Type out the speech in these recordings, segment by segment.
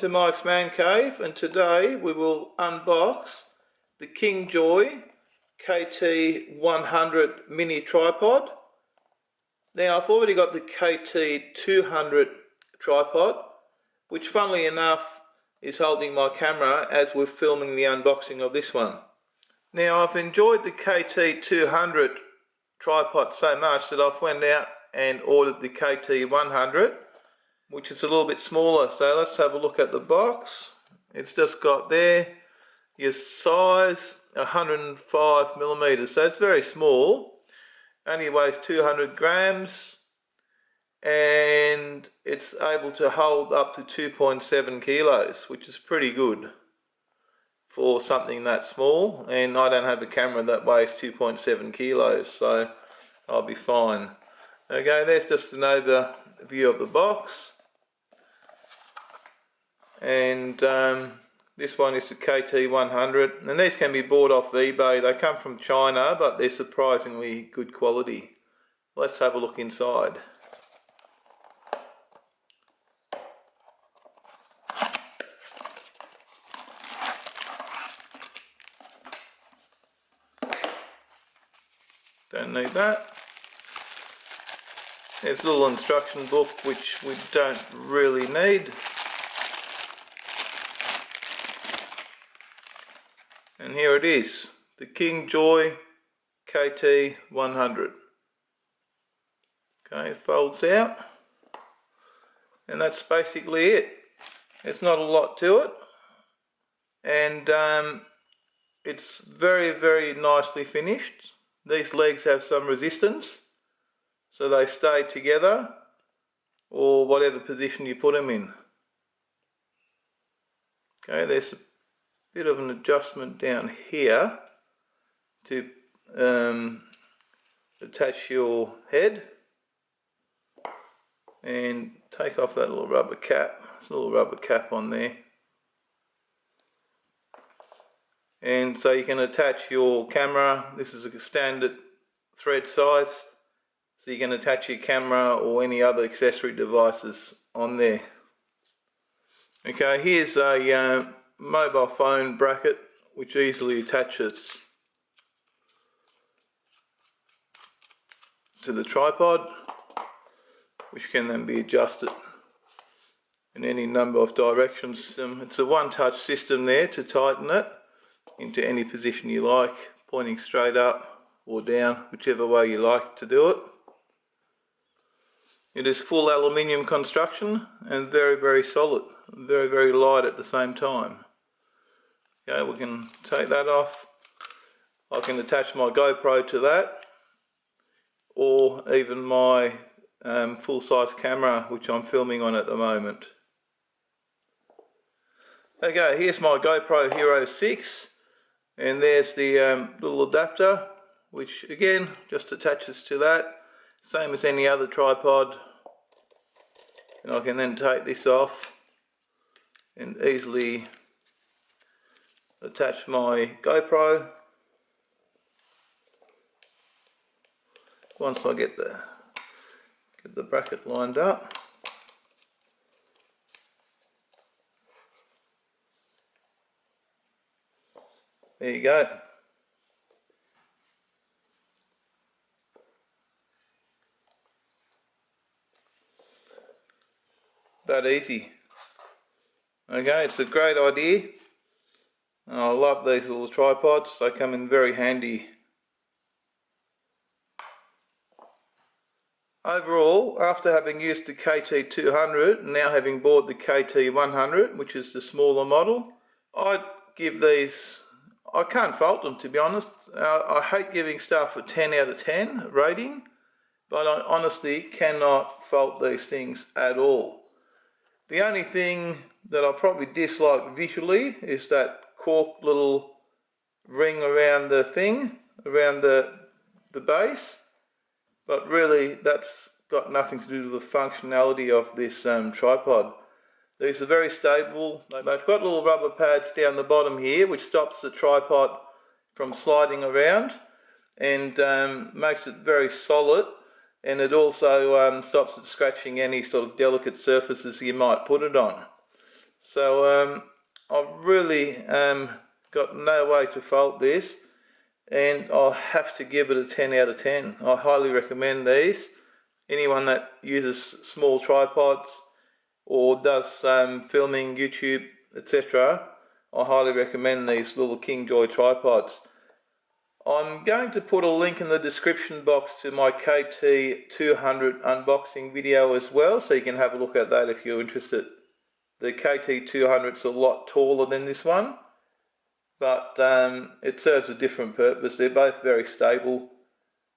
to Mike's Man Cave, and today we will unbox the KingJoy KT100 mini tripod. Now I've already got the KT-200 tripod, which funnily enough is holding my camera as we're filming the unboxing of this one. Now I've enjoyed the KT-200 tripod so much that I've went out and ordered the KT100, which is a little bit smaller. So let's have a look at the box. It's just got there your size 105mm, so it's very small, only weighs 200 grams, and it's able to hold up to 2.7 kilos, which is pretty good for something that small. And I don't have a camera that weighs 2.7 kilos, so I'll be fine. Okay, there's just an overview of the box. And this one is the KT100, and these can be bought off eBay. They come from China, but they're surprisingly good quality. Let's have a look inside. Don't need that. There's a little instruction book which we don't really need. And here it is, the KingJoy KT100. Okay, it folds out, and that's basically it. There's not a lot to it, and it's very, very nicely finished. These legs have some resistance, so they stay together, or whatever position you put them in. Okay, there's a bit of an adjustment down here to attach your head, and take off that little rubber cap. There's a little rubber cap on there, and so you can attach your camera. This is a standard thread size, so you can attach your camera or any other accessory devices on there. Okay, here's a mobile phone bracket which easily attaches to the tripod, which can then be adjusted in any number of directions. It's a one-touch system there to tighten it into any position you like, pointing straight up or down, whichever way you like to do it. It is full aluminium construction and very, very solid, very, very light at the same time. Okay, we can take that off. I can attach my GoPro to that, or even my full-size camera, which I'm filming on at the moment. Okay, here's my GoPro Hero 6, and there's the little adapter, which again just attaches to that, same as any other tripod. And I can then take this off and easily attach my GoPro once I get the bracket lined up. There you go. That easy. Okay, it's a great idea. I love these little tripods. They come in very handy. Overall, after having used the KT200 and now having bought the KT100, which is the smaller model, I'd give these, I can't fault them, to be honest. I hate giving stuff a 10 out of 10 rating, but I honestly cannot fault these things at all. The only thing that I probably dislike visually is that cork little ring around the thing, around the base, but really that's got nothing to do with the functionality of this tripod. These are very stable. They've got little rubber pads down the bottom here which stops the tripod from sliding around and makes it very solid, and it also stops it scratching any sort of delicate surfaces you might put it on. So I've really got no way to fault this, and I'll have to give it a 10 out of 10. I highly recommend these. Anyone that uses small tripods or does filming, YouTube, etc., I highly recommend these little KingJoy tripods. I'm going to put a link in the description box to my KT-100 unboxing video as well, so you can have a look at that if you're interested. The KT-200 is a lot taller than this one, but it serves a different purpose. They're both very stable,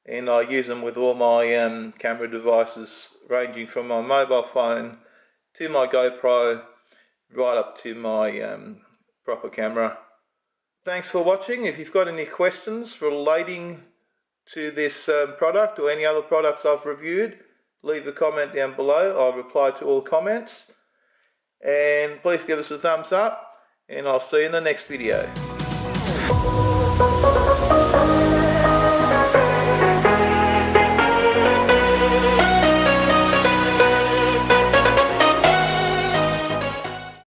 and I use them with all my camera devices, ranging from my mobile phone to my GoPro, right up to my proper camera. Thanks for watching. If you've got any questions relating to this product or any other products I've reviewed, leave a comment down below. I'll reply to all comments. And please give us a thumbs up, and I'll see you in the next video.